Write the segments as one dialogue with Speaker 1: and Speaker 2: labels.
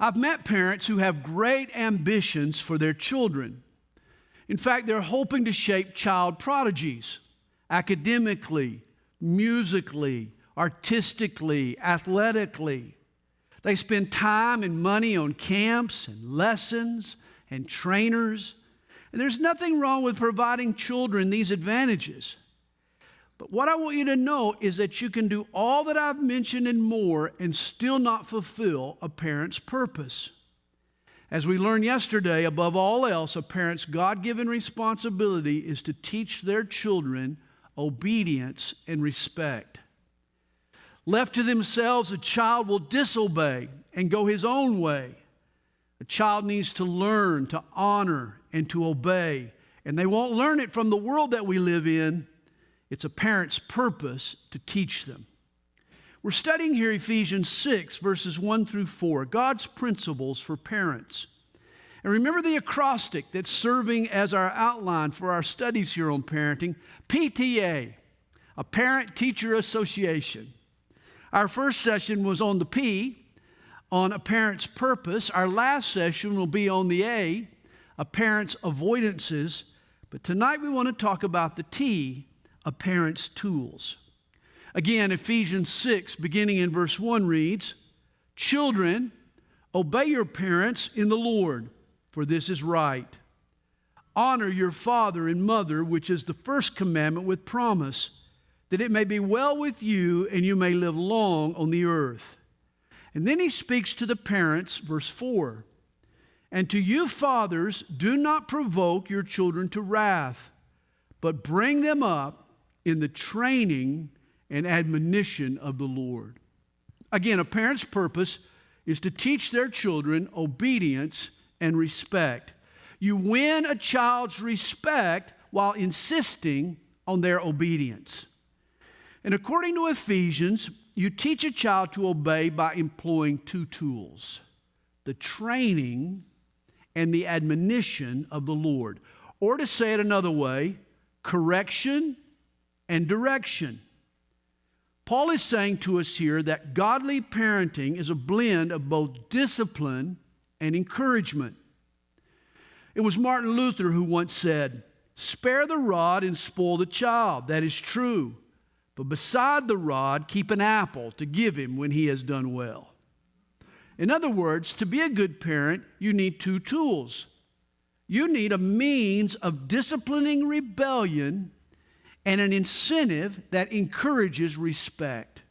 Speaker 1: I've met parents who have great ambitions for their children. In fact, they're hoping to shape child prodigies academically, musically, artistically, athletically. They spend time and money on camps and lessons and trainers. And there's nothing wrong with providing children these advantages. But what I want you to know is that you can do all that I've mentioned and more and still not fulfill a parent's purpose. As we learned yesterday, above all else, a parent's God-given responsibility is to teach their children obedience and respect. Left to themselves, a child will disobey and go his own way. A child needs to learn to honor and to obey, and they won't learn it from the world that we live in. It's a parent's purpose to teach them. We're studying here Ephesians 6, verses 1 through 4, God's principles for parents. And remember the acrostic that's serving as our outline for our studies here on parenting, PTA, a Parent-Teacher Association. Our first session was on the P, on a parent's purpose. Our last session will be on the A parent's avoidances. But tonight we want to talk about the T, a parent's tools. Again, Ephesians 6, beginning in verse 1 reads, "Children, obey your parents in the Lord, for this is right. Honor your father and mother, which is the first commandment with promise, that it may be well with you and you may live long on the earth." And then he speaks to the parents, verse 4. "And to you fathers, do not provoke your children to wrath, but bring them up in the training and admonition of the Lord." Again, a parent's purpose is to teach their children obedience and respect. You win a child's respect while insisting on their obedience. And according to Ephesians, you teach a child to obey by employing two tools: the training and the admonition of the Lord. Or to say it another way, correction and direction. Paul is saying to us here that godly parenting is a blend of both discipline and encouragement. It was Martin Luther who once said, "Spare the rod and spoil the child." That is true. But beside the rod, keep an apple to give him when he has done well. In other words, to be a good parent, you need two tools. You need a means of disciplining rebellion and an incentive that encourages respect.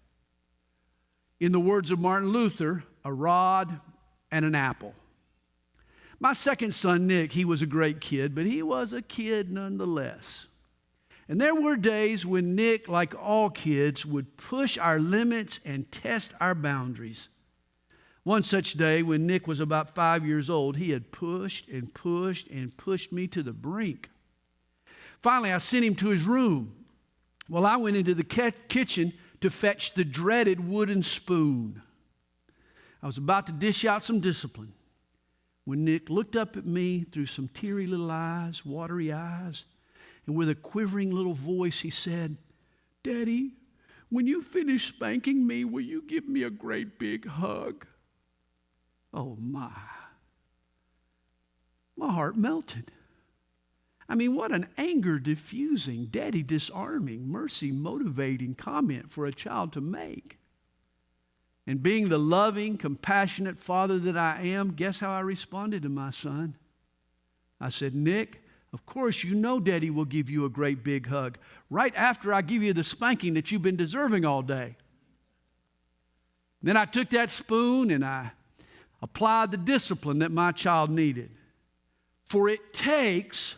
Speaker 1: In the words of Martin Luther, a rod and an apple. My second son, Nick, he was a great kid, but he was a kid nonetheless. And there were days when Nick, like all kids, would push our limits and test our boundaries. One such day when Nick was about 5 years old, he had pushed and pushed and pushed me to the brink. Finally, I sent him to his room. Well, I went into the kitchen to fetch the dreaded wooden spoon. I was about to dish out some discipline when Nick looked up at me through some teary little eyes, watery eyes, and with a quivering little voice, he said, "Daddy, when you finish spanking me, will you give me a great big hug?" Oh, my heart melted. I mean, what an anger-diffusing, daddy-disarming, mercy-motivating comment for a child to make. And being the loving, compassionate father that I am, guess how I responded to my son? I said, "Nick, of course you know Daddy will give you a great big hug right after I give you the spanking that you've been deserving all day." Then I took that spoon and I applied the discipline that my child needed. For it takes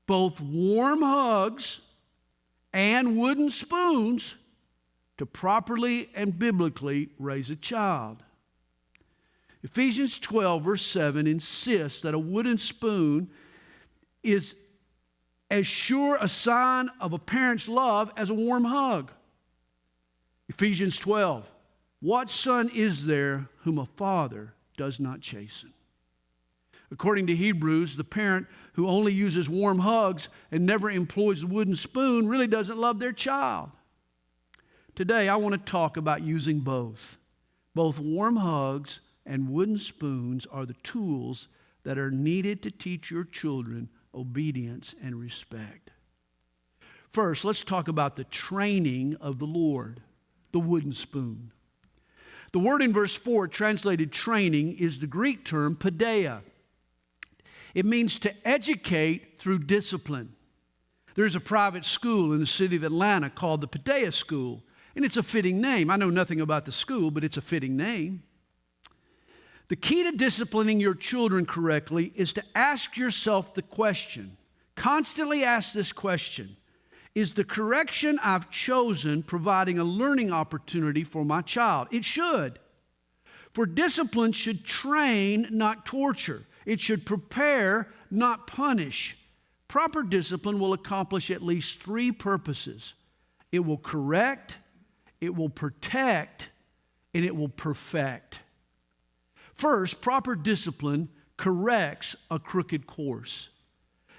Speaker 1: both warm hugs and wooden spoons to properly and biblically raise a child. Ephesians 12, verse 7 insists that a wooden spoon is as sure a sign of a parent's love as a warm hug. Ephesians 12, "What son is there whom a father does not chasten?" According to Hebrews, the parent who only uses warm hugs and never employs the wooden spoon really doesn't love their child. Today, I want to talk about using both warm hugs and wooden spoons are the tools that are needed to teach your children obedience and respect. First, let's talk about the training of the Lord, the wooden spoon. The word in verse 4, translated training, is the Greek term paideia. It means to educate through discipline. There's a private school in the city of Atlanta called the Paideia School, and it's a fitting name. I know nothing about the school, but it's a fitting name. The key to disciplining your children correctly is to ask yourself the question, constantly ask this question: is the correction I've chosen providing a learning opportunity for my child? It should. For discipline should train, not torture. It should prepare, not punish. Proper discipline will accomplish at least three purposes. It will correct, it will protect, and it will perfect. First, proper discipline corrects a crooked course.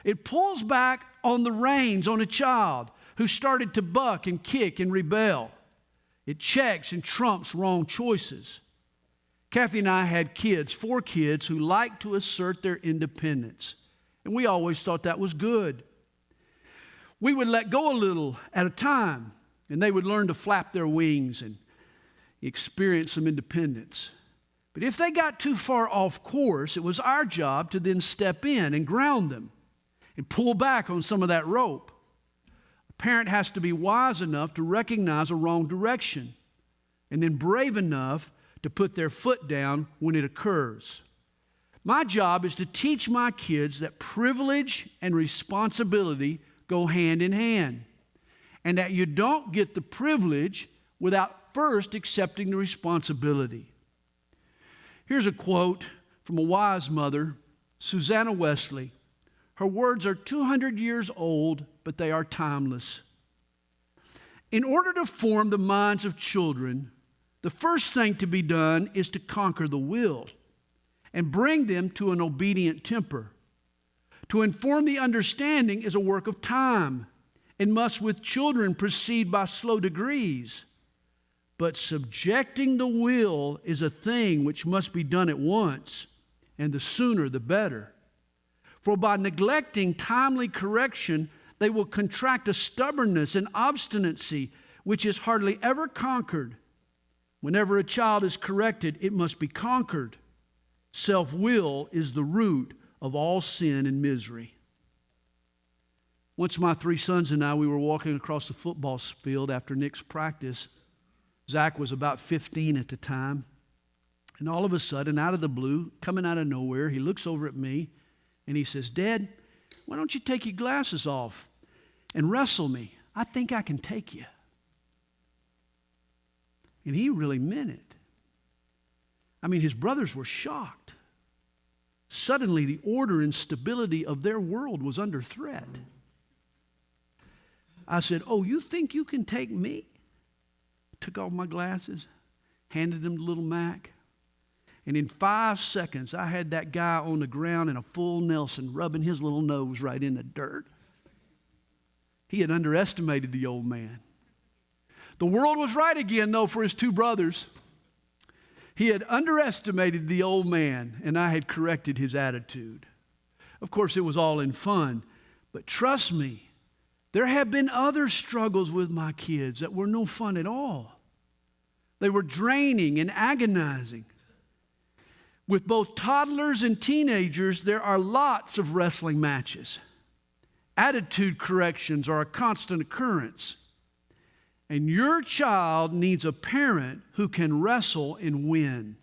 Speaker 1: It pulls back on the reins on a child who started to buck and kick and rebel. It checks and trumps wrong choices. Kathy and I had kids, 4 kids, who liked to assert their independence. And we always thought that was good. We would let go a little at a time, and they would learn to flap their wings and experience some independence. But if they got too far off course, it was our job to then step in and ground them and pull back on some of that rope. A parent has to be wise enough to recognize a wrong direction and then brave enough to put their foot down when it occurs. My job is to teach my kids that privilege and responsibility go hand in hand, and that you don't get the privilege without first accepting the responsibility. Here's a quote from a wise mother, Susanna Wesley. Her words are 200 years old, but they are timeless. In order to form the minds of children, the first thing to be done is to conquer the will and bring them to an obedient temper. To inform the understanding is a work of time and must with children proceed by slow degrees. But subjecting the will is a thing which must be done at once, and the sooner the better. For by neglecting timely correction, they will contract a stubbornness and obstinacy which is hardly ever conquered. Whenever a child is corrected, it must be conquered. Self-will is the root of all sin and misery. Once my 3 sons and I, we were walking across the football field after Nick's practice. Zach was about 15 at the time. And all of a sudden, out of the blue, coming out of nowhere, he looks over at me and he says, "Dad, why don't you take your glasses off and wrestle me? I think I can take you." And he really meant it. I mean, his brothers were shocked. Suddenly, the order and stability of their world was under threat. I said, "Oh, you think you can take me?" Took off my glasses, handed him to little Mac. And in 5 seconds, I had that guy on the ground in a full Nelson, rubbing his little nose right in the dirt. He had underestimated the old man. The world was right again, though, for his 2 brothers. He had underestimated the old man, and I had corrected his attitude. Of course, it was all in fun, but trust me, there have been other struggles with my kids that were no fun at all. They were draining and agonizing. With both toddlers and teenagers, there are lots of wrestling matches. Attitude corrections are a constant occurrence. And your child needs a parent who can wrestle and win.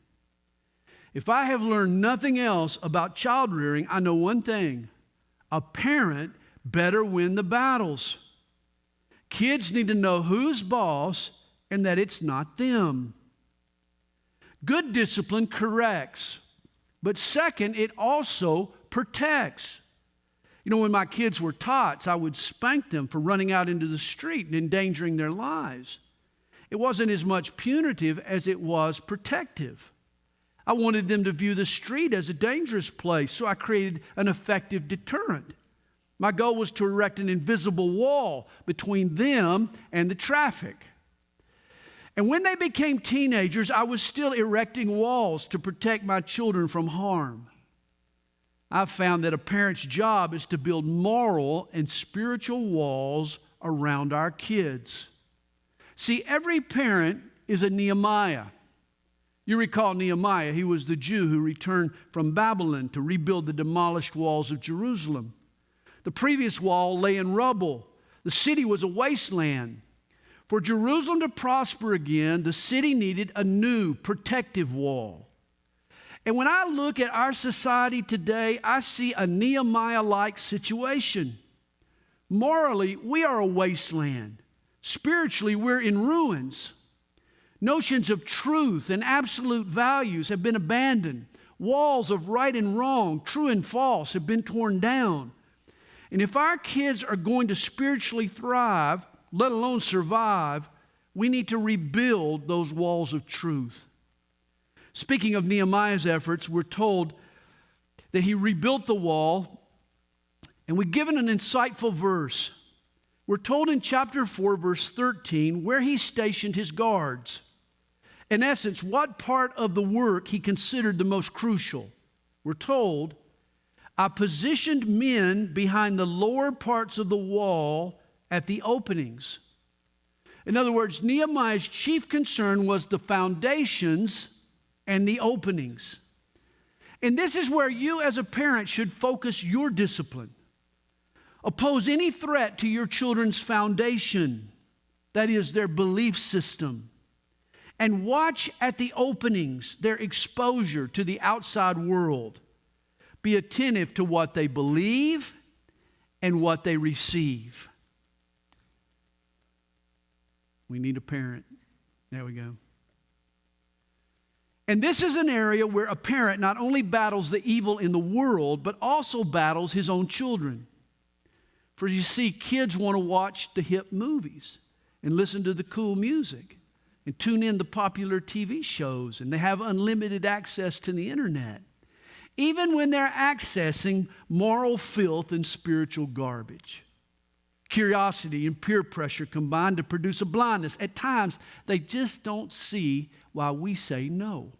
Speaker 1: If I have learned nothing else about child rearing, I know one thing: a parent better win the battles. Kids need to know who's boss and that it's not them. Good discipline corrects, but second, it also protects. You know, when my kids were tots, I would spank them for running out into the street and endangering their lives. It wasn't as much punitive as it was protective. I wanted them to view the street as a dangerous place, so I created an effective deterrent. My goal was to erect an invisible wall between them and the traffic. And when they became teenagers, I was still erecting walls to protect my children from harm. I've found that a parent's job is to build moral and spiritual walls around our kids. See, every parent is a Nehemiah. You recall Nehemiah, he was the Jew who returned from Babylon to rebuild the demolished walls of Jerusalem. The previous wall lay in rubble. The city was a wasteland. For Jerusalem to prosper again, the city needed a new protective wall. And when I look at our society today, I see a Nehemiah-like situation. Morally, we are a wasteland. Spiritually, we're in ruins. Notions of truth and absolute values have been abandoned. Walls of right and wrong, true and false, have been torn down. And if our kids are going to spiritually thrive, let alone survive, we need to rebuild those walls of truth. Speaking of Nehemiah's efforts, we're told that he rebuilt the wall, and we're given an insightful verse. We're told in chapter 4, verse 13, where he stationed his guards. In essence, what part of the work he considered the most crucial. We're told, I positioned men behind the lower parts of the wall at the openings. In other words, Nehemiah's chief concern was the foundations and the openings. And this is where you as a parent should focus your discipline. Oppose any threat to your children's foundation, that is, their belief system. And watch at the openings, their exposure to the outside world. Be attentive to what they believe and what they receive. We need a parent. There we go. And this is an area where a parent not only battles the evil in the world, but also battles his own children. For you see, kids want to watch the hip movies and listen to the cool music and tune in to popular TV shows, and they have unlimited access to the internet, even when they're accessing moral filth and spiritual garbage. Curiosity and peer pressure combine to produce a blindness. At times, they just don't see why we say no.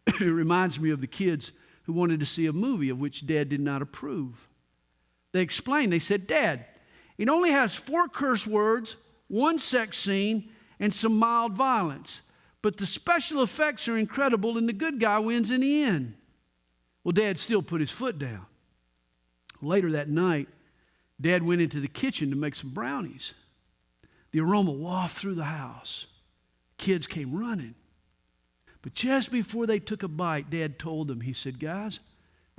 Speaker 1: It reminds me of the kids who wanted to see a movie of which Dad did not approve. They explained, they said, Dad, it only has 4 curse words, 1 sex scene, and some mild violence. But the special effects are incredible and the good guy wins in the end. Well, Dad still put his foot down. Later that night, Dad went into the kitchen to make some brownies. The aroma wafted through the house. Kids came running. But just before they took a bite, Dad told them, he said, guys,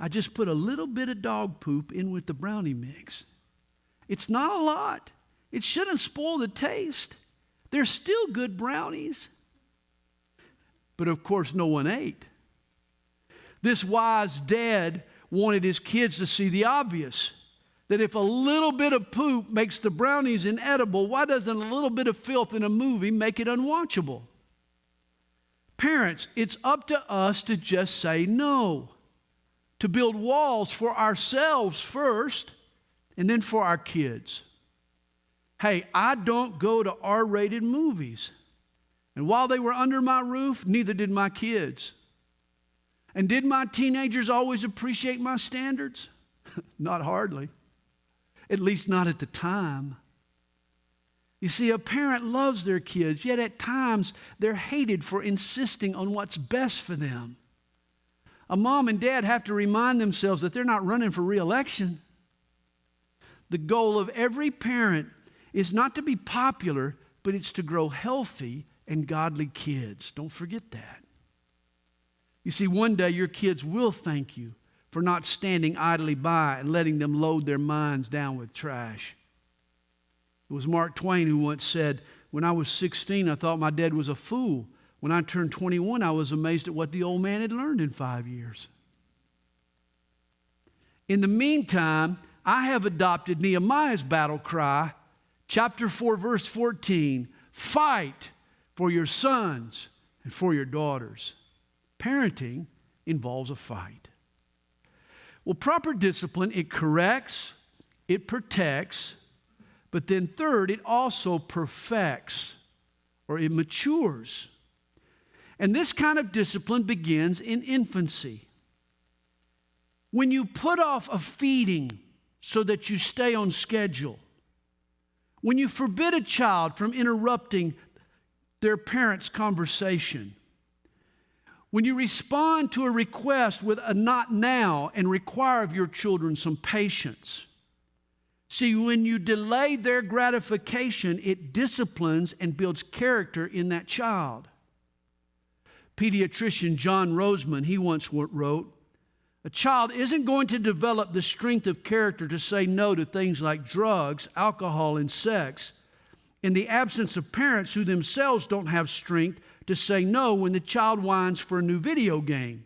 Speaker 1: I just put a little bit of dog poop in with the brownie mix. It's not a lot. It shouldn't spoil the taste. They're still good brownies. But of course, no one ate. This wise dad wanted his kids to see the obvious. That if a little bit of poop makes the brownies inedible, why doesn't a little bit of filth in a movie make it unwatchable? Parents, it's up to us to just say no. To build walls for ourselves first, and then for our kids. Hey, I don't go to R-rated movies. And while they were under my roof, neither did my kids. And did my teenagers always appreciate my standards? Not hardly. At least not at the time. You see, a parent loves their kids, yet at times they're hated for insisting on what's best for them. A mom and dad have to remind themselves that they're not running for re-election. The goal of every parent is not to be popular, but it's to grow healthy and godly kids. Don't forget that. You see, one day your kids will thank you for not standing idly by and letting them load their minds down with trash. It was Mark Twain who once said, when I was 16, I thought my dad was a fool. When I turned 21, I was amazed at what the old man had learned in 5 years. In the meantime, I have adopted Nehemiah's battle cry, chapter 4, verse 14, fight for your sons and for your daughters. Parenting involves a fight. Well, proper discipline, it corrects, it protects, but then third, it also perfects or it matures. And this kind of discipline begins in infancy. When you put off a feeding so that you stay on schedule, when you forbid a child from interrupting their parents' conversation, when you respond to a request with a not now and require of your children some patience. See, when you delay their gratification, it disciplines and builds character in that child. Pediatrician John Roseman, he once wrote, "A child isn't going to develop the strength of character to say no to things like drugs, alcohol, and sex in the absence of parents who themselves don't have strength to say no when the child whines for a new video game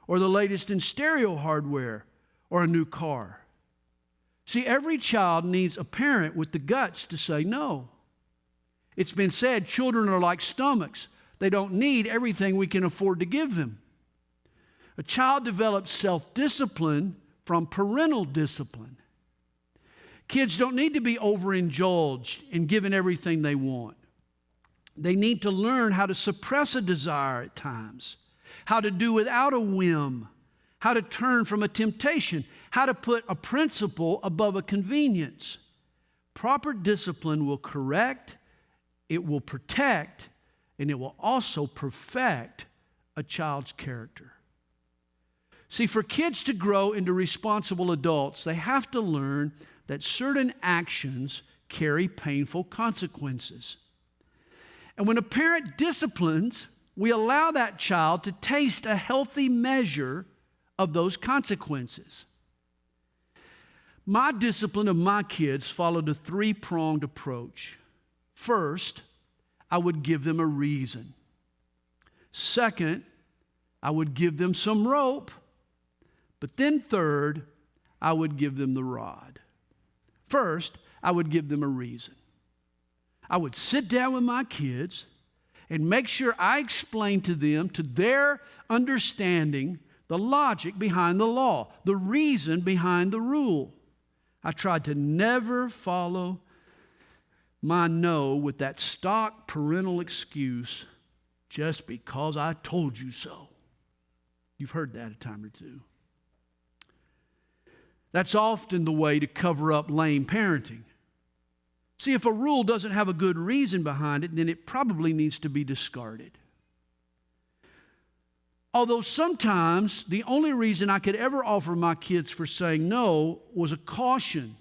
Speaker 1: or the latest in stereo hardware or a new car." See, every child needs a parent with the guts to say no. It's been said children are like stomachs. They don't need everything we can afford to give them. A child develops self-discipline from parental discipline. Kids don't need to be overindulged and given everything they want. They need to learn how to suppress a desire at times, how to do without a whim, how to turn from a temptation, how to put a principle above a convenience. Proper discipline will correct, it will protect, and it will also perfect a child's character. See, for kids to grow into responsible adults, they have to learn that certain actions carry painful consequences. And when a parent disciplines, we allow that child to taste a healthy measure of those consequences. My discipline of my kids followed a three-pronged approach. First, I would give them a reason. Second, I would give them some rope. But then third, I would give them the rod. First, I would give them a reason. I would sit down with my kids and make sure I explain to them, to their understanding, the logic behind the law, the reason behind the rule. I tried to never follow my no with that stock parental excuse, just because I told you so. You've heard that a time or two. That's often the way to cover up lame parenting. See, if a rule doesn't have a good reason behind it, then it probably needs to be discarded. Although sometimes the only reason I could ever offer my kids for saying no was a caution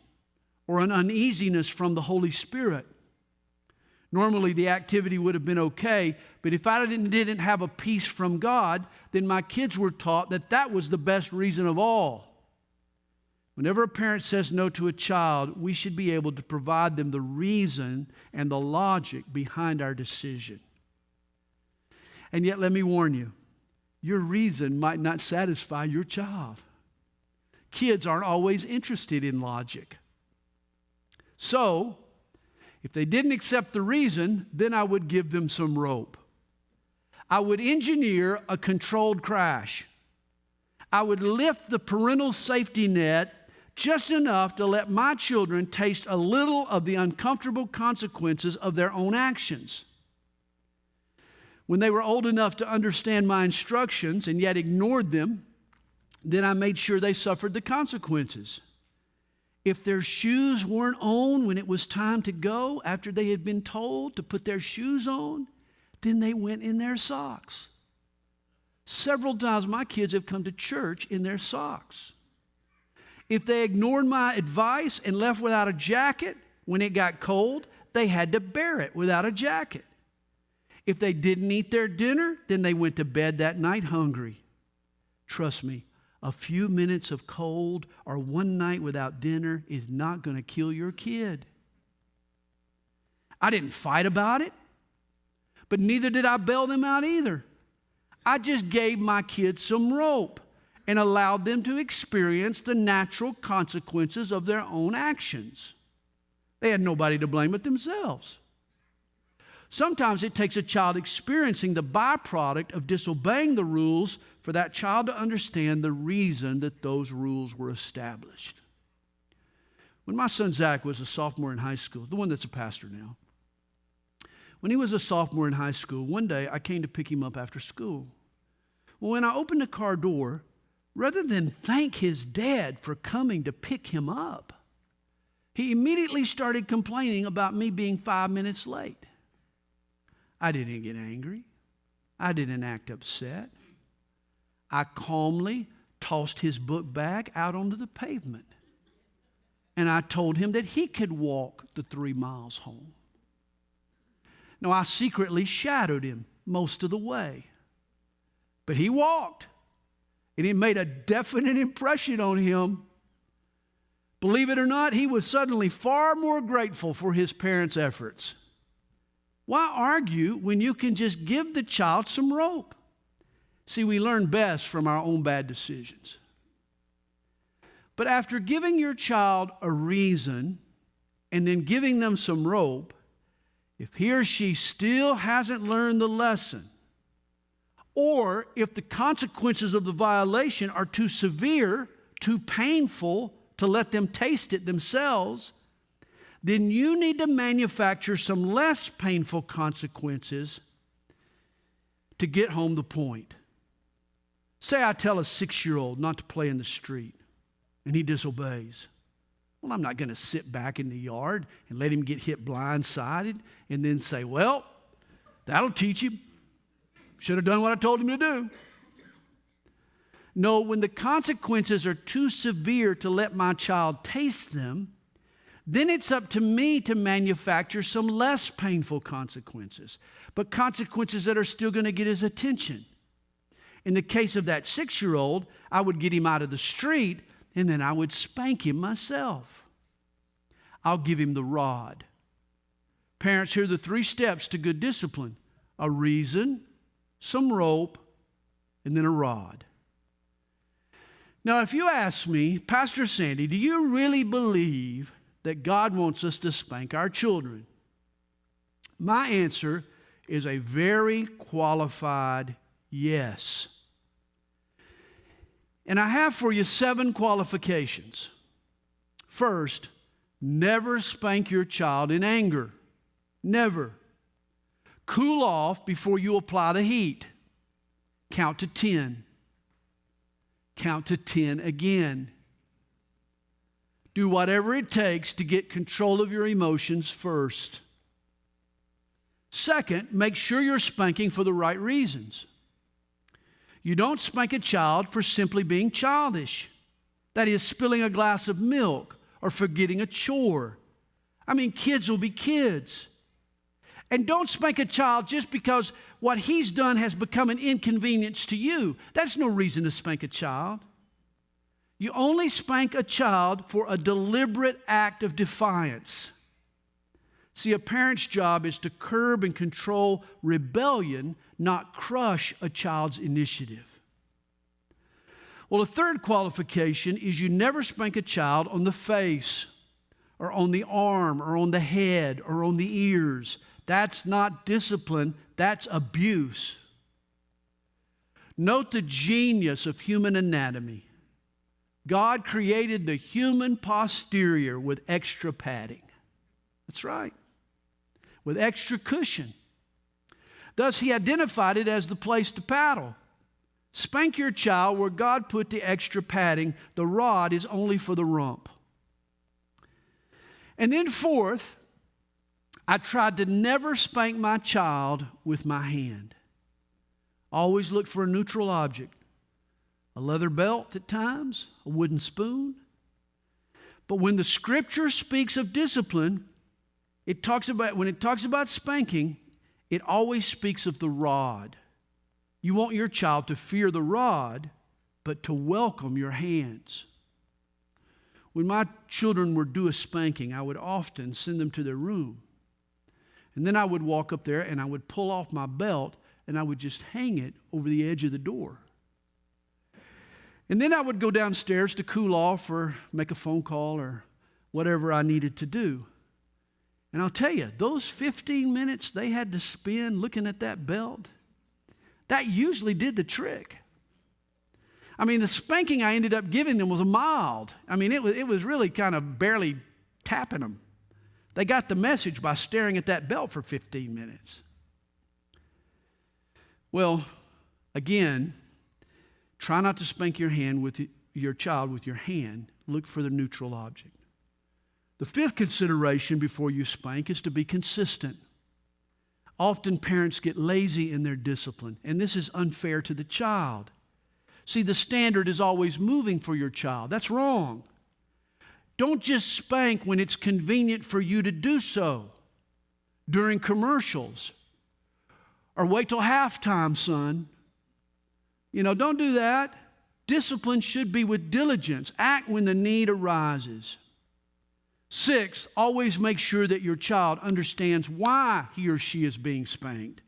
Speaker 1: or an uneasiness from the Holy Spirit. Normally the activity would have been okay, but if I didn't have a peace from God, then my kids were taught that that was the best reason of all. Whenever a parent says no to a child, we should be able to provide them the reason and the logic behind our decision. And yet, let me warn you, your reason might not satisfy your child. Kids aren't always interested in logic. So, if they didn't accept the reason, then I would give them some rope. I would engineer a controlled crash. I would lift the parental safety net just enough to let my children taste a little of the uncomfortable consequences of their own actions. When they were old enough to understand my instructions and yet ignored them, then I made sure they suffered the consequences. If their shoes weren't on when it was time to go after they had been told to put their shoes on, then they went in their socks. Several times my kids have come to church in their socks. If they ignored my advice and left without a jacket when it got cold, they had to bear it without a jacket. If they didn't eat their dinner, then they went to bed that night hungry. Trust me, a few minutes of cold or one night without dinner is not going to kill your kid. I didn't fight about it, but neither did I bail them out either. I just gave my kids some rope and allowed them to experience the natural consequences of their own actions. They had nobody to blame but themselves. Sometimes it takes a child experiencing the byproduct of disobeying the rules for that child to understand the reason that those rules were established. When my son Zach was a sophomore in high school, the one that's a pastor now, When he was a sophomore in high school, one day I came to pick him up after school. Well, when I opened the car door, rather than thank his dad for coming to pick him up, he immediately started complaining about me being 5 minutes late. I didn't get angry. I didn't act upset. I calmly tossed his book bag out onto the pavement. And I told him that he could walk the 3 miles home. Now, I secretly shadowed him most of the way. But he walked, and it made a definite impression on him. Believe it or not, he was suddenly far more grateful for his parents' efforts. Why argue when you can just give the child some rope? See, we learn best from our own bad decisions. But after giving your child a reason and then giving them some rope, if he or she still hasn't learned the lesson, or if the consequences of the violation are too severe, too painful to let them taste it themselves, then you need to manufacture some less painful consequences to get home the point. Say I tell a 6-year-old not to play in the street, and he disobeys. Well, I'm not going to sit back in the yard and let him get hit blindsided and then say, well, that'll teach him. Should have done what I told him to do. No, when the consequences are too severe to let my child taste them, then it's up to me to manufacture some less painful consequences, but consequences that are still going to get his attention. In the case of that 6-year-old, I would get him out of the street, and then I would spank him myself. I'll give him the rod. Parents, here are the 3 steps to good discipline: a reason, some rope, and then a rod. Now, if you ask me, Pastor Sandy, do you really believe that God wants us to spank our children? My answer is a very qualified yes. And I have for you 7 qualifications. First, never spank your child in anger. Never. Cool off before you apply the heat. Count to 10. Count to 10 again. Do whatever it takes to get control of your emotions first. Second, make sure you're spanking for the right reasons. You don't spank a child for simply being childish. That is, spilling a glass of milk or forgetting a chore. I mean, kids will be kids. And don't spank a child just because what he's done has become an inconvenience to you. That's no reason to spank a child. You only spank a child for a deliberate act of defiance. See, a parent's job is to curb and control rebellion, not crush a child's initiative. Well, a third qualification is you never spank a child on the face or on the arm or on the head or on the ears. That's not discipline, that's abuse. Note the genius of human anatomy. God created the human posterior with extra padding. That's right. With extra cushion. Thus, he identified it as the place to paddle. Spank your child where God put the extra padding. The rod is only for the rump. And then fourth, I tried to never spank my child with my hand. Always look for a neutral object. A leather belt at times, a wooden spoon. But when the Scripture speaks of discipline, when it talks about spanking, it always speaks of the rod. You want your child to fear the rod, but to welcome your hands. When my children were due a spanking, I would often send them to their room. And then I would walk up there and I would pull off my belt and I would just hang it over the edge of the door. And then I would go downstairs to cool off or make a phone call or whatever I needed to do. And I'll tell you, those 15 minutes they had to spend looking at that belt, that usually did the trick. I mean, the spanking I ended up giving them was mild. I mean, it was really kind of barely tapping them. They got the message by staring at that belt for 15 minutes. Well, again, try not to spank your child with your hand. Look for the neutral object. The fifth consideration before you spank is to be consistent. Often parents get lazy in their discipline, and this is unfair to the child. See, the standard is always moving for your child. That's wrong. Don't just spank when it's convenient for you to do so, during commercials, or wait till halftime, son. Don't do that. Discipline should be with diligence. Act when the need arises. Sixth, always make sure that your child understands why he or she is being spanked.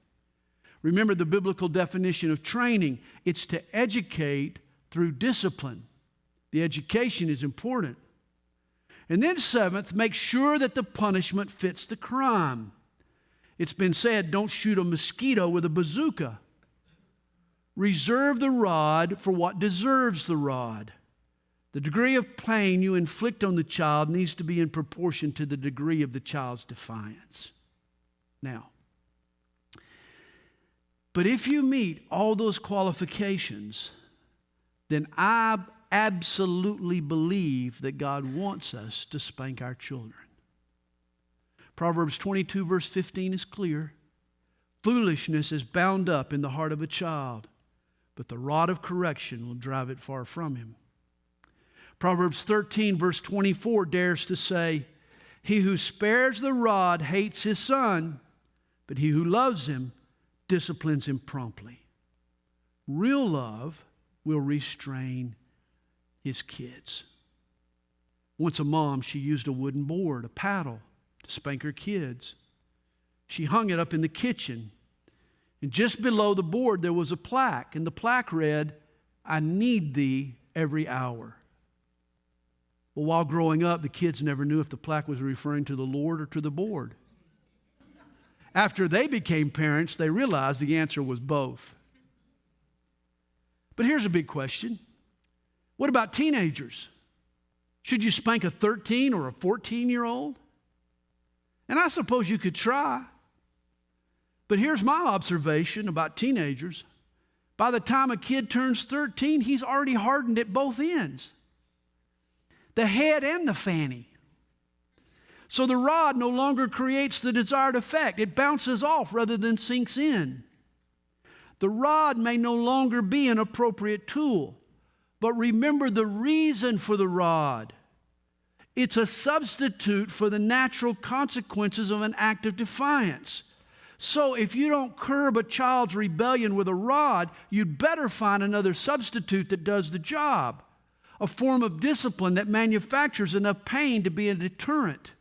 Speaker 1: Remember the biblical definition of training. It's to educate through discipline. The education is important. And then seventh, make sure that the punishment fits the crime. It's been said, don't shoot a mosquito with a bazooka. Reserve the rod for what deserves the rod. The degree of pain you inflict on the child needs to be in proportion to the degree of the child's defiance. Now, but if you meet all those qualifications, then I absolutely believe that God wants us to spank our children. Proverbs 22 verse 15 is clear. Foolishness is bound up in the heart of a child, but the rod of correction will drive it far from him. Proverbs 13 verse 24 dares to say, he who spares the rod hates his son, but he who loves him disciplines him promptly. Real love will restrain his kids. Once a mom, she used a wooden board, a paddle, to spank her kids. She hung it up in the kitchen, and just below the board there was a plaque, and the plaque read, I need thee every hour. Well, while growing up, the kids never knew if the plaque was referring to the Lord or to the board. After they became parents, they realized the answer was both. But here's a big question. What about teenagers? Should you spank a 13 or a 14-year-old? And I suppose you could try. But here's my observation about teenagers. By the time a kid turns 13, he's already hardened at both ends, the head and the fanny. So the rod no longer creates the desired effect. It bounces off rather than sinks in. The rod may no longer be an appropriate tool, but remember the reason for the rod. It's a substitute for the natural consequences of an act of defiance. So if you don't curb a child's rebellion with a rod, you'd better find another substitute that does the job, a form of discipline that manufactures enough pain to be a deterrent.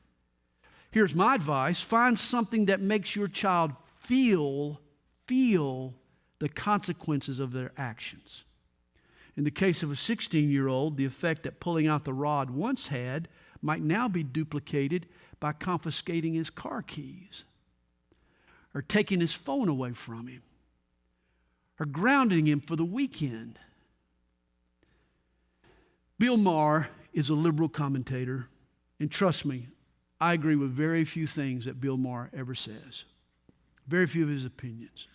Speaker 1: Here's my advice. Find something that makes your child feel the consequences of their actions. In the case of a 16-year-old, the effect that pulling out the rod once had might now be duplicated by confiscating his car keys, or taking his phone away from him, or grounding him for the weekend. Bill Maher is a liberal commentator, and trust me, I agree with very few things that Bill Maher ever says, very few of his opinions.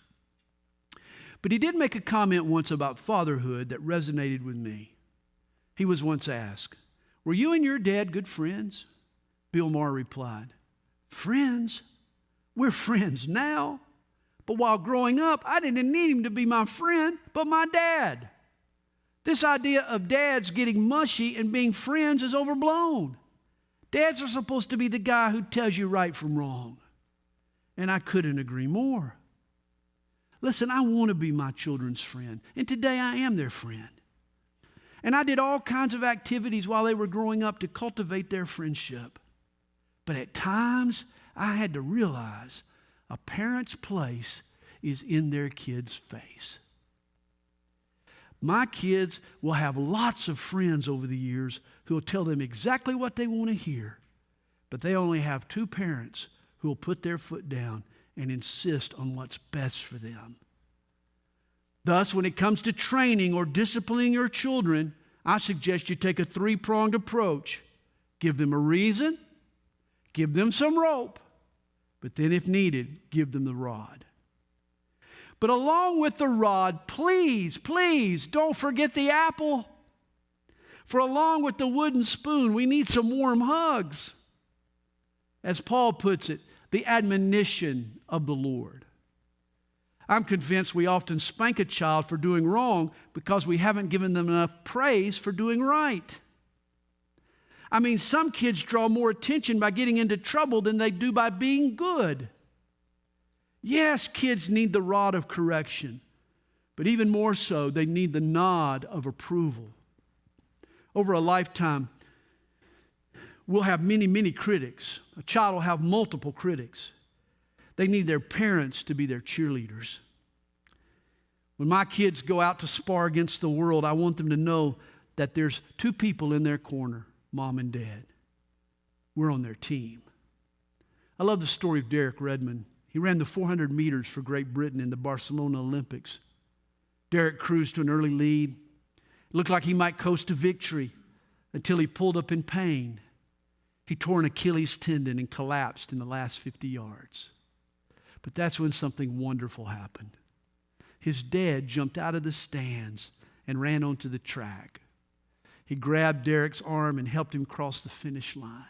Speaker 1: But he did make a comment once about fatherhood that resonated with me. He was once asked, "Were you and your dad good friends?" Bill Maher replied, "Friends? We're friends now. But while growing up, I didn't need him to be my friend, but my dad. This idea of dads getting mushy and being friends is overblown. Dads are supposed to be the guy who tells you right from wrong." And I couldn't agree more. Listen, I want to be my children's friend, and today I am their friend. And I did all kinds of activities while they were growing up to cultivate their friendship. But at times, I had to realize a parent's place is in their kid's face. My kids will have lots of friends over the years who will tell them exactly what they want to hear, but they only have two parents who will put their foot down and insist on what's best for them. Thus, when it comes to training or disciplining your children, I suggest you take a three-pronged approach. Give them a reason, Give them some rope, but then if needed, give them the rod. But along with the rod, please, please don't forget the apple. For along with the wooden spoon, we need some warm hugs. As Paul puts it, the admonition of the Lord. I'm convinced we often spank a child for doing wrong because we haven't given them enough praise for doing right. I mean, some kids draw more attention by getting into trouble than they do by being good. Yes, kids need the rod of correction, but even more so, they need the nod of approval. Over a lifetime, we'll have many, many critics. A child will have multiple critics. They need their parents to be their cheerleaders. When my kids go out to spar against the world, I want them to know that there's two people in their corner, Mom and Dad. We're on their team. I love the story of Derek Redmond. He ran the 400 meters for Great Britain in the Barcelona Olympics. Derek cruised to an early lead. It looked like he might coast to victory until he pulled up in pain. He tore an Achilles tendon and collapsed in the last 50 yards. But that's when something wonderful happened. His dad jumped out of the stands and ran onto the track. He grabbed Derek's arm and helped him cross the finish line.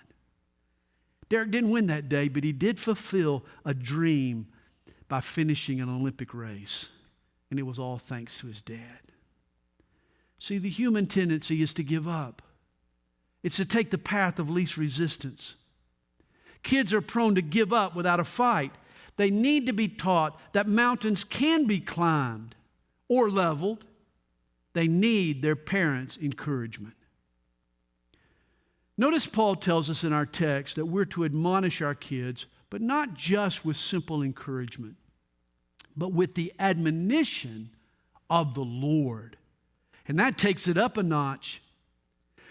Speaker 1: Derek didn't win that day, but he did fulfill a dream by finishing an Olympic race. And it was all thanks to his dad. See, the human tendency is to give up. It's to take the path of least resistance. Kids are prone to give up without a fight. They need to be taught that mountains can be climbed or leveled. They need their parents' encouragement. Notice Paul tells us in our text that we're to admonish our kids, but not just with simple encouragement, but with the admonition of the Lord. And that takes it up a notch.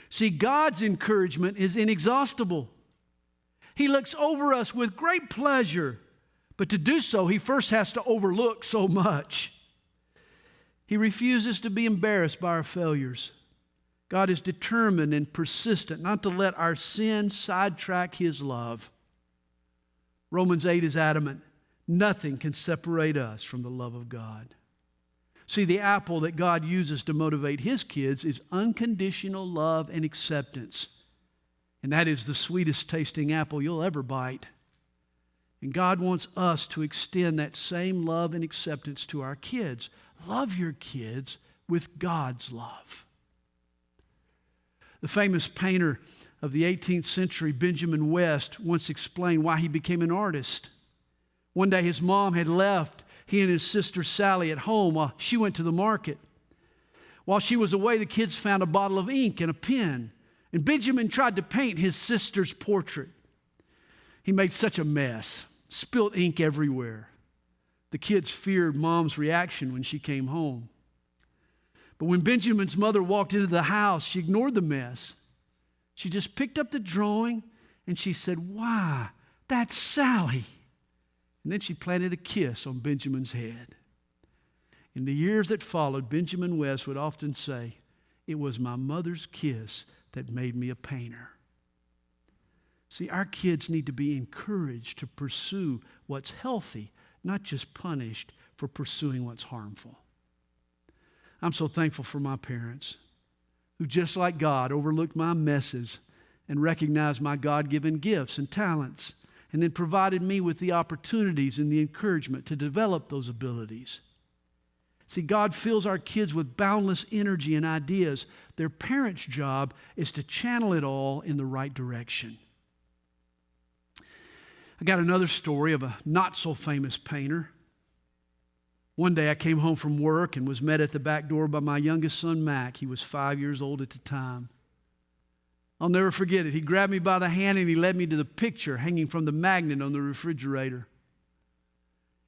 Speaker 1: See, God's encouragement is inexhaustible. He looks over us with great pleasure, but to do so, he first has to overlook so much. He refuses to be embarrassed by our failures. God is determined and persistent not to let our sin sidetrack his love. Romans 8 is adamant. Nothing can separate us from the love of God. See, the apple that God uses to motivate his kids is unconditional love and acceptance. And that is the sweetest tasting apple you'll ever bite. And God wants us to extend that same love and acceptance to our kids. Love your kids with God's love. The famous painter of the 18th century, Benjamin West, once explained why he became an artist. One day his mom had left he and his sister Sally at home while she went to the market. While she was away, the kids found a bottle of ink and a pen, and Benjamin tried to paint his sister's portrait. He made such a mess, spilled ink everywhere. The kids feared Mom's reaction when she came home. But when Benjamin's mother walked into the house, she ignored the mess. She just picked up the drawing and she said, "Why, that's Sally." And then she planted a kiss on Benjamin's head. In the years that followed, Benjamin West would often say, "It was my mother's kiss that made me a painter." See, our kids need to be encouraged to pursue what's healthy, not just punished for pursuing what's harmful. I'm so thankful for my parents who, just like God, overlooked my messes and recognized my God-given gifts and talents, and then provided me with the opportunities and the encouragement to develop those abilities. See, God fills our kids with boundless energy and ideas. Their parents' job is to channel it all in the right direction. I got another story of a not-so-famous painter. One day I came home from work and was met at the back door by my youngest son, Mac. He was 5 years old at the time. I'll never forget it. He grabbed me by the hand and he led me to the picture hanging from the magnet on the refrigerator.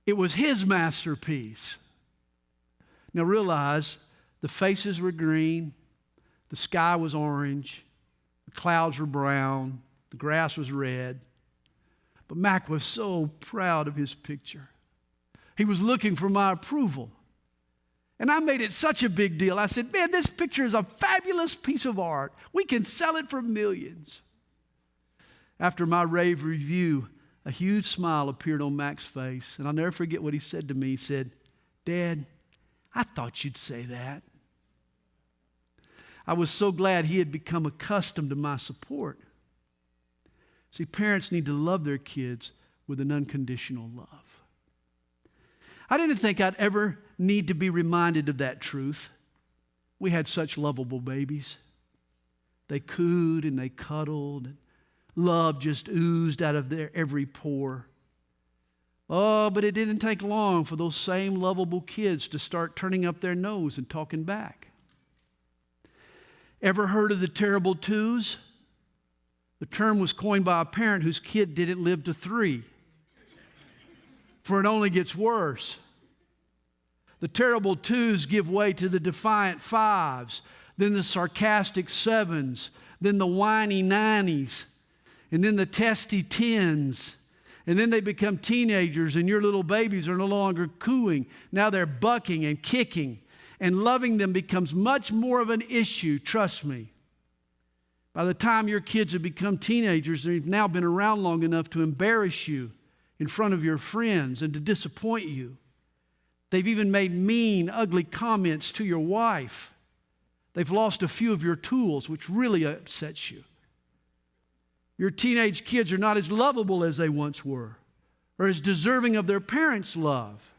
Speaker 1: It was his masterpiece. Now realize the faces were green, the sky was orange, the clouds were brown, the grass was red. But Mac was so proud of his picture. He was looking for my approval. And I made it such a big deal. I said, "Man, this picture is a fabulous piece of art. We can sell it for millions." After my rave review, a huge smile appeared on Mac's face, and I'll never forget what he said to me. He said, "Dad, I thought you'd say that." I was so glad he had become accustomed to my support. See, parents need to love their kids with an unconditional love. I didn't think I'd ever need to be reminded of that truth. We had such lovable babies. They cooed and they cuddled, and love just oozed out of their every pore. Oh, but it didn't take long for those same lovable kids to start turning up their nose and talking back. Ever heard of the terrible twos? The term was coined by a parent whose kid didn't live to 3. For it only gets worse. The terrible twos give way to the defiant 5s, then the sarcastic 7s, then the whiny 9s, and then the testy 10s. And then they become teenagers, and your little babies are no longer cooing. Now they're bucking and kicking, and loving them becomes much more of an issue, trust me. By the time your kids have become teenagers, they've now been around long enough to embarrass you in front of your friends and to disappoint you. They've even made mean, ugly comments to your wife. They've lost a few of your tools, which really upsets you. Your teenage kids are not as lovable as they once were, or as deserving of their parents' love.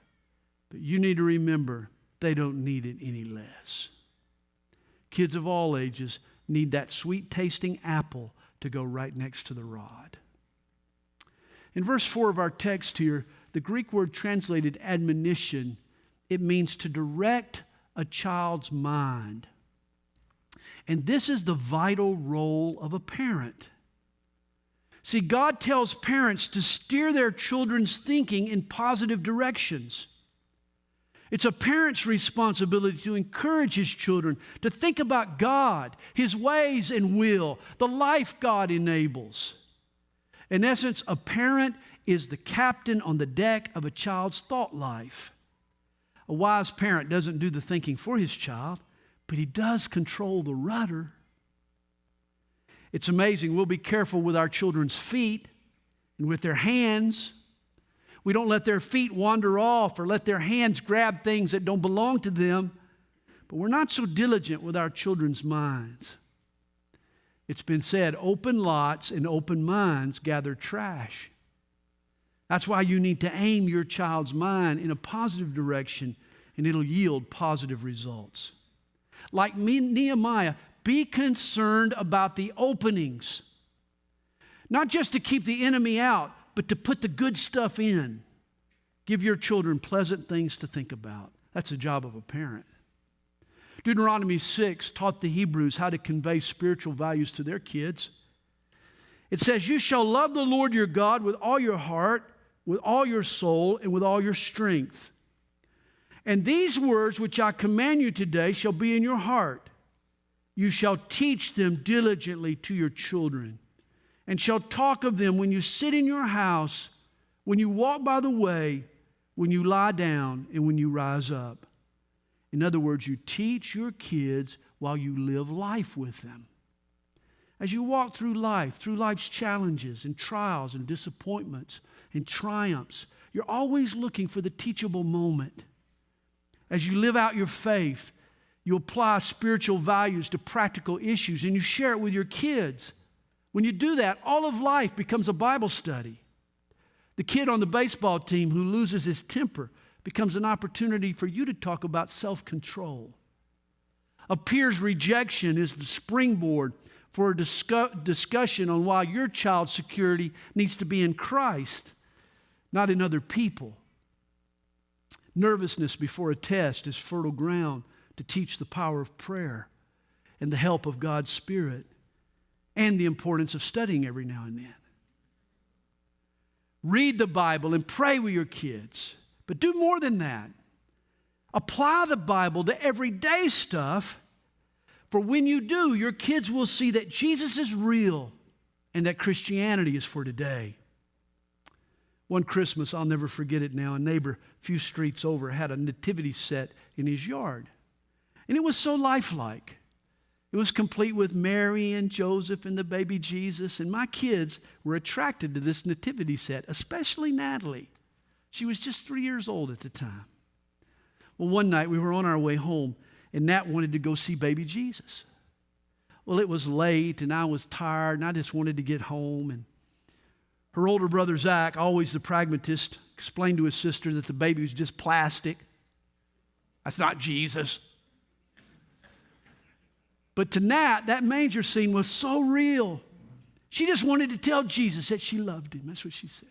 Speaker 1: But you need to remember, they don't need it any less. Kids of all ages need that sweet-tasting apple to go right next to the rod. In verse 4 of our text here, the Greek word translated admonition, it means to direct a child's mind. And this is the vital role of a parent. See, God tells parents to steer their children's thinking in positive directions. It's a parent's responsibility to encourage his children to think about God, His ways and will, the life God enables. In essence, a parent is the captain on the deck of a child's thought life. A wise parent doesn't do the thinking for his child, but he does control the rudder. It's amazing. We'll be careful with our children's feet and with their hands. We don't let their feet wander off or let their hands grab things that don't belong to them. But we're not so diligent with our children's minds. It's been said, open lots and open minds gather trash. That's why you need to aim your child's mind in a positive direction, and it'll yield positive results. Like Nehemiah, be concerned about the openings. Not just to keep the enemy out, but to put the good stuff in. Give your children pleasant things to think about. That's the job of a parent. Deuteronomy 6 taught the Hebrews how to convey spiritual values to their kids. It says, "You shall love the Lord your God with all your heart, with all your soul, and with all your strength. And these words which I command you today shall be in your heart. You shall teach them diligently to your children, and shall talk of them when you sit in your house, when you walk by the way, when you lie down, and when you rise up." In other words, you teach your kids while you live life with them. As you walk through life, through life's challenges and trials and disappointments and triumphs, you're always looking for the teachable moment. As you live out your faith, you apply spiritual values to practical issues and you share it with your kids. When you do that, all of life becomes a Bible study. The kid on the baseball team who loses his temper becomes an opportunity for you to talk about self-control. A peer's rejection is the springboard for a discussion on why your child's security needs to be in Christ, not in other people. Nervousness before a test is fertile ground to teach the power of prayer and the help of God's Spirit and the importance of studying every now and then. Read the Bible and pray with your kids. But do more than that. Apply the Bible to everyday stuff, for when you do, your kids will see that Jesus is real and that Christianity is for today. One Christmas, I'll never forget it now, a neighbor a few streets over had a nativity set in his yard. And it was so lifelike. It was complete with Mary and Joseph and the baby Jesus. And my kids were attracted to this nativity set, especially Natalie. She was just 3 years old at the time. Well, one night we were on our way home, and Nat wanted to go see baby Jesus. Well, it was late, and I was tired, and I just wanted to get home. And her older brother, Zach, always the pragmatist, explained to his sister that the baby was just plastic. That's not Jesus. But to Nat, that manger scene was so real. She just wanted to tell Jesus that she loved him. That's what she said.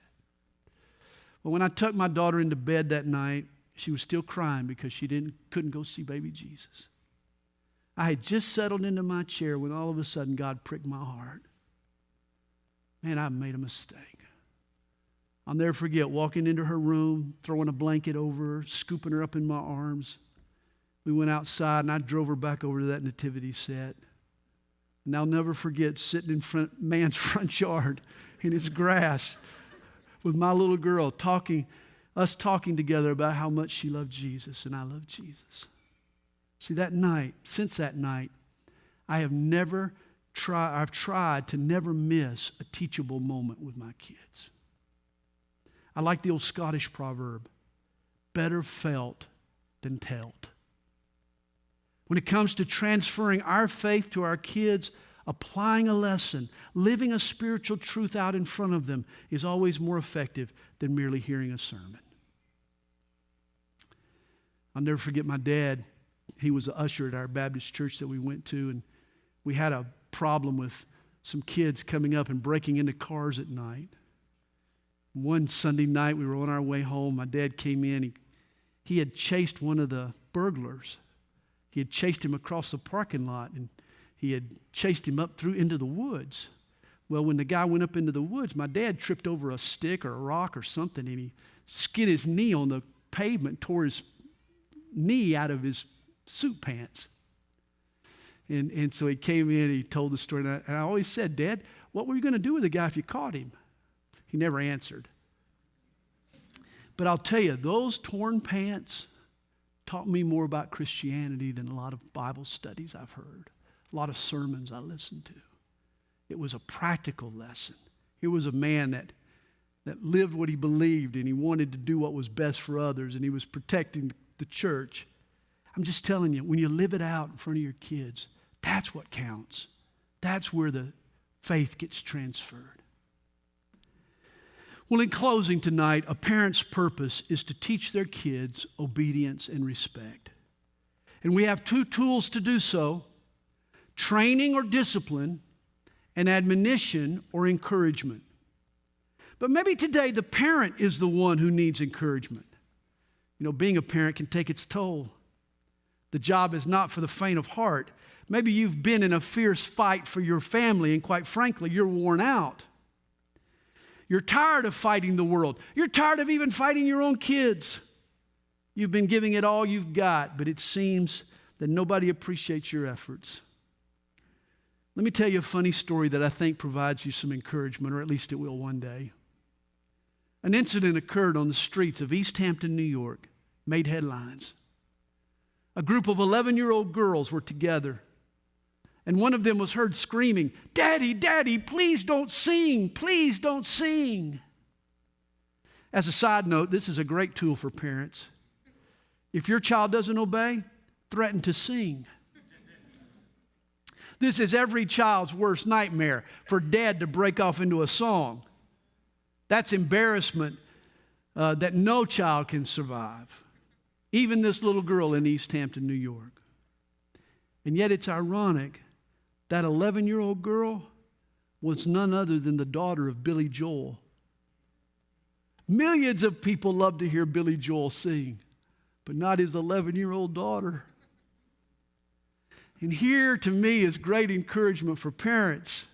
Speaker 1: But when I tucked my daughter into bed that night, she was still crying because she couldn't go see baby Jesus. I had just settled into my chair when all of a sudden God pricked my heart. Man, I made a mistake. I'll never forget walking into her room, throwing a blanket over her, scooping her up in my arms. We went outside, and I drove her back over to that nativity set. And I'll never forget sitting in man's front yard in his grass with my little girl us talking together about how much she loved Jesus and I loved Jesus. See, since that night, I've tried to never miss a teachable moment with my kids. I like the old Scottish proverb, better felt than told. When it comes to transferring our faith to our kids, applying a lesson, living a spiritual truth out in front of them is always more effective than merely hearing a sermon. I'll never forget my dad. He was an usher at our Baptist church that we went to, and we had a problem with some kids coming up and breaking into cars at night. One Sunday night, we were on our way home. My dad came in. He had chased one of the burglars. He had chased him across the parking lot, and he had chased him up through into the woods. Well, when the guy went up into the woods, my dad tripped over a stick or a rock or something, and he skid his knee on the pavement, tore his knee out of his suit pants. And so he came in and he told the story. And I always said, Dad, what were you going to do with the guy if you caught him? He never answered. But I'll tell you, those torn pants taught me more about Christianity than a lot of Bible studies I've heard, a lot of sermons I listened to. It was a practical lesson. Here was a man that lived what he believed, and he wanted to do what was best for others, and he was protecting the church. I'm just telling you, when you live it out in front of your kids, that's what counts. That's where the faith gets transferred. Well, in closing tonight, a parent's purpose is to teach their kids obedience and respect. And we have two tools to do so: training or discipline, and admonition or encouragement. But maybe today the parent is the one who needs encouragement. You know, being a parent can take its toll. The job is not for the faint of heart. Maybe you've been in a fierce fight for your family, and quite frankly, you're worn out. You're tired of fighting the world. You're tired of even fighting your own kids. You've been giving it all you've got, but it seems that nobody appreciates your efforts. Let me tell you a funny story that I think provides you some encouragement, or at least it will one day. An incident occurred on the streets of East Hampton, New York, made headlines. A group of 11-year-old girls were together, and one of them was heard screaming, "Daddy, Daddy, please don't sing, please don't sing." As a side note, this is a great tool for parents. If your child doesn't obey, threaten to sing. This is every child's worst nightmare, for dad to break off into a song. That's embarrassment that no child can survive, even this little girl in East Hampton, New York. And yet it's ironic, that 11-year-old girl was none other than the daughter of Billy Joel. Millions of people love to hear Billy Joel sing, but not his 11-year-old daughter. And here, to me, is great encouragement for parents.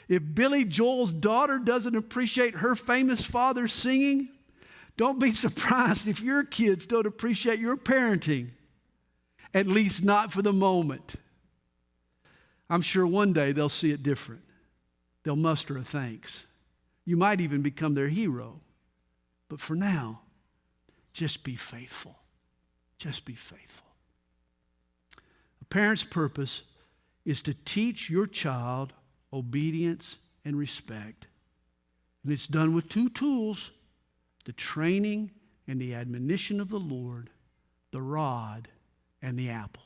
Speaker 1: If Billy Joel's daughter doesn't appreciate her famous father singing, don't be surprised if your kids don't appreciate your parenting, at least not for the moment. I'm sure one day they'll see it different. They'll muster a thanks. You might even become their hero. But for now, just be faithful. Just be faithful. A parent's purpose is to teach your child obedience and respect. And it's done with two tools: the training and the admonition of the Lord, the rod and the apple.